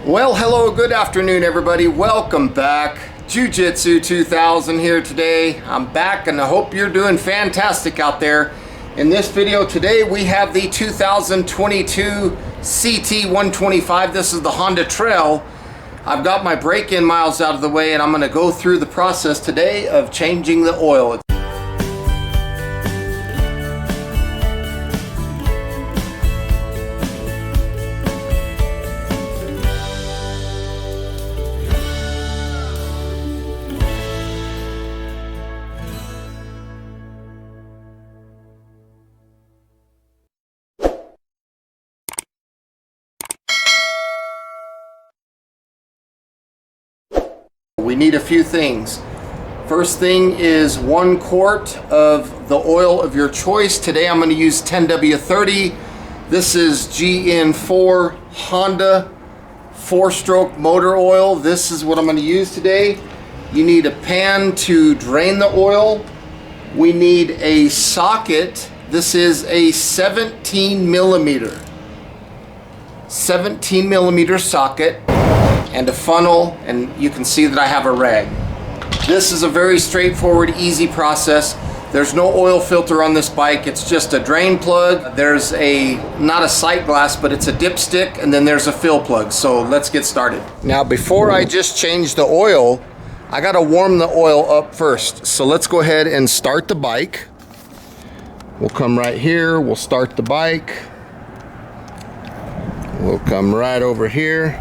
Well, hello, good afternoon, everybody. Welcome back. Jiu-Jitsu 2000 here today. I'm back and I hope you're doing fantastic out there. In this video today, we have the 2022 CT125. This is the Honda Trail. I've got my break-in miles out of the way and I'm gonna go through the process today of changing the oil. We need a few things. First thing is 1 quart of the oil of your choice. Today I'm going to use 10W30. This is GN4 Honda 4-stroke motor oil. This is what I'm going to use today. You need a pan to drain the oil. We need a socket. This is a 17 millimeter socket. And a funnel, and you can see that I have a rag. This is a very straightforward, easy process. There's no oil filter on this bike. It's just a drain plug. There's not a sight glass, but it's a dipstick, and then there's a fill plug. So let's get started. Now, before I just change the oil, I gotta warm the oil up first. So let's go ahead and start the bike. We'll come right here, we'll start the bike. We'll come right over here.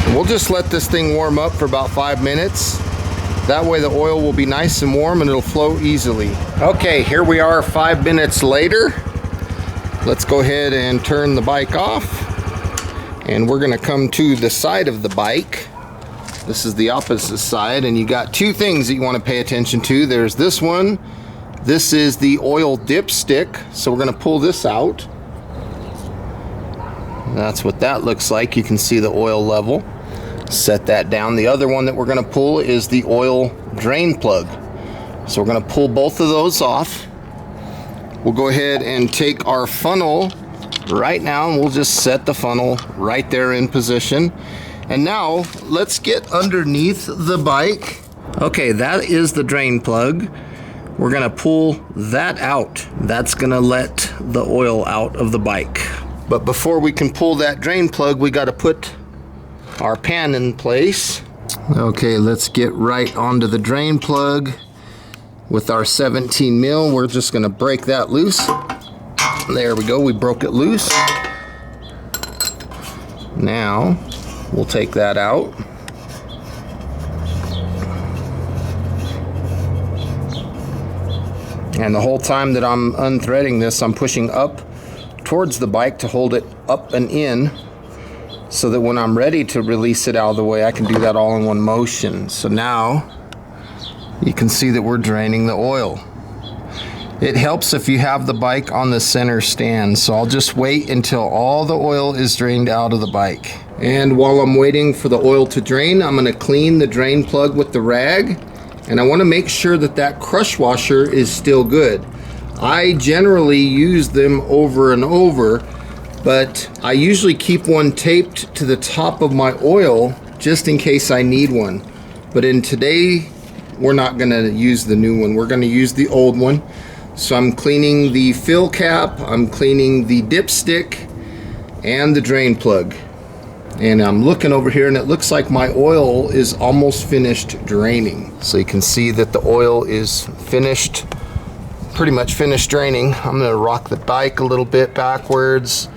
We'll just let this thing warm up for about 5 minutes. That way the oil will be nice and warm and it'll flow easily. Okay, here we are 5 minutes later. Let's go ahead and turn the bike off. And we're gonna come to the side of the bike. This is the opposite side, and you got 2 things that you wanna pay attention to. There's this one. This is the oil dipstick. So we're gonna pull this out. That's what that looks like. You can see the oil level. Set that down. The other one that we're going to pull is the oil drain plug. So we're going to pull both of those off. We'll go ahead and take our funnel right now, and we'll just set the funnel right there in position. And now let's get underneath the bike. Okay, that is the drain plug. We're going to pull that out. That's going to let the oil out of the bike. But before we can pull that drain plug, we got to put our pan in place. Okay, let's get right onto the drain plug with our 17 mil. We're just going to break that loose. There we go, we broke it loose. Now we'll take that out. And the whole time that I'm unthreading this, I'm pushing up towards the bike to hold it up and in, so that when I'm ready to release it out of the way, I can do that all in one motion. So now you can see that we're draining the oil. It helps if you have the bike on the center stand. So I'll just wait until all the oil is drained out of the bike. And while I'm waiting for the oil to drain, I'm gonna clean the drain plug with the rag. And I wanna make sure that that crush washer is still good. I generally use them over and over, but I usually keep one taped to the top of my oil just in case I need one. But in today, we're not gonna use the new one. We're gonna use the old one. So I'm cleaning the fill cap, I'm cleaning the dipstick, and the drain plug. And I'm looking over here and it looks like my oil is almost finished draining. So you can see that the oil is finished, pretty much finished draining. I'm gonna rock the bike a little bit backwards.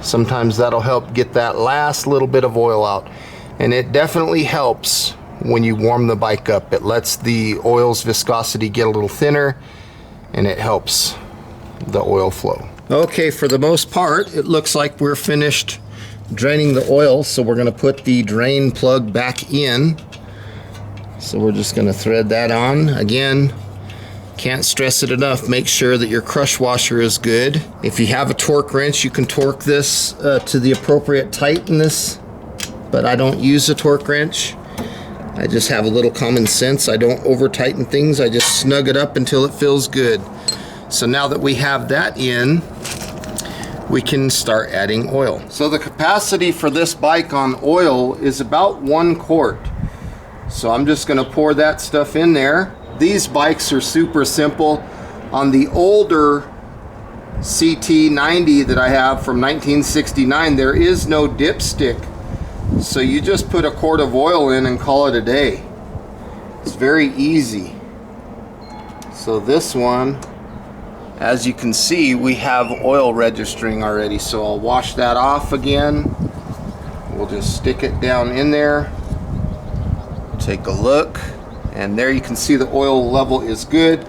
Sometimes that'll help get that last little bit of oil out. And it definitely helps when you warm the bike up. It lets the oil's viscosity get a little thinner and it helps the oil flow. Okay, for the most part, it looks like we're finished draining the oil. So we're gonna put the drain plug back in. So we're just gonna thread that on. Again, can't stress it enough, make sure that your crush washer is good. If you have a torque wrench, you can torque this to the appropriate tightness, but I don't use a torque wrench. I just have a little common sense. I don't over tighten things, I just snug it up until it feels good. So now that we have that in, we can start adding oil. So the capacity for this bike on oil is about 1 quart. So I'm just going to pour that stuff in there. These bikes are super simple. On the older CT90 that I have from 1969, there is no dipstick. So you just put a quart of oil in and call it a day. It's very easy. So this one, as you can see, we have oil registering already. So I'll wash that off again. We'll just stick it down in there. Take a look. And there you can see the oil level is good.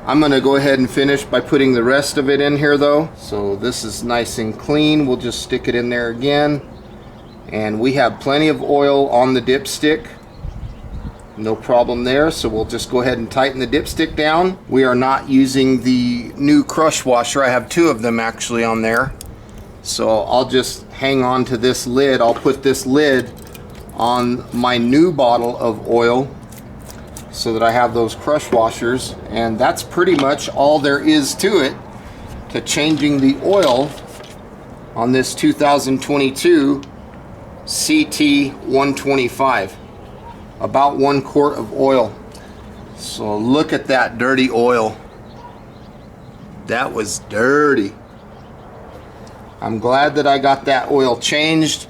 I'm going to go ahead and finish by putting the rest of it in here though. So this is nice and clean. We'll just stick it in there again. And we have plenty of oil on the dipstick. No problem there. So we'll just go ahead and tighten the dipstick down. We are not using the new crush washer. I have 2 of them actually on there. So I'll just hang on to this lid. I'll put this lid on my new bottle of oil so that I have those crush washers, and that's pretty much all there is to it, to changing the oil on this 2022 CT125. About 1 quart of oil. So look at that dirty oil. That was dirty. I'm glad that I got that oil changed,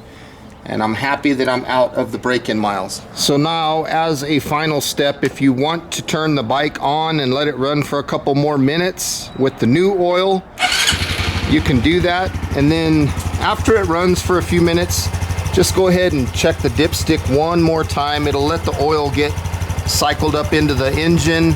and I'm happy that I'm out of the break-in miles. So now, as a final step, if you want to turn the bike on and let it run for a couple more minutes with the new oil, you can do that. And then after it runs for a few minutes, just go ahead and check the dipstick one more time. It'll let the oil get cycled up into the engine,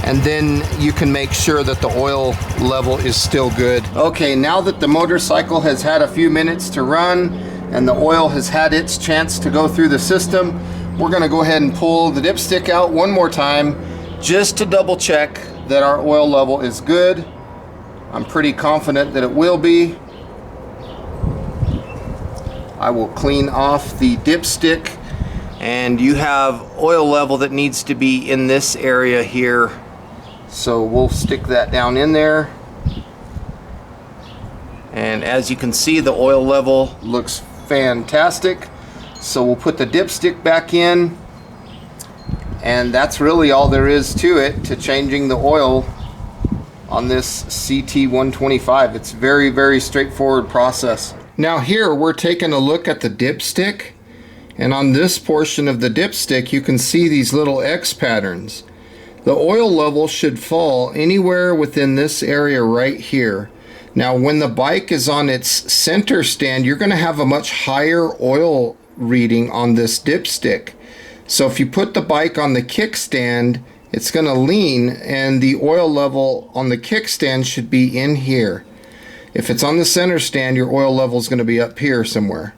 and then you can make sure that the oil level is still good. Okay, now that the motorcycle has had a few minutes to run and the oil has had its chance to go through the system, we're going to go ahead and pull the dipstick out one more time just to double check that our oil level is good. I'm pretty confident that it will be. I will clean off the dipstick, and you have oil level that needs to be in this area here. So we'll stick that down in there. And as you can see, the oil level looks fantastic. So we'll put the dipstick back in, and that's really all there is to it, to changing the oil on this CT125. It's very, very straightforward process. Now here we're taking a look at the dipstick, and on this portion of the dipstick you can see these little X patterns. The oil level should fall anywhere within this area right here. Now when the bike is on its center stand, you're going to have a much higher oil reading on this dipstick. So if you put the bike on the kickstand, it's going to lean, and the oil level on the kickstand should be in here. If it's on the center stand, your oil level is going to be up here somewhere.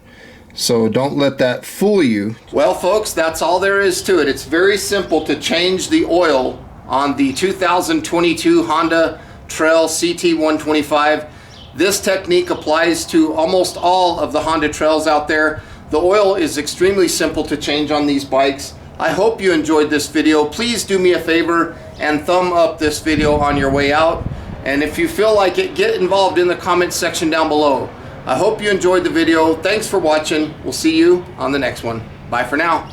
So don't let that fool you. Well folks, that's all there is to it. It's very simple to change the oil on the 2022 Honda Trail CT125. This technique applies to almost all of the Honda Trails out there. The oil is extremely simple to change on these bikes. I hope you enjoyed this video. Please do me a favor and thumb up this video on your way out. And if you feel like it, get involved in the comment section down below. I hope you enjoyed the video. Thanks for watching. We'll see you on the next one. Bye for now.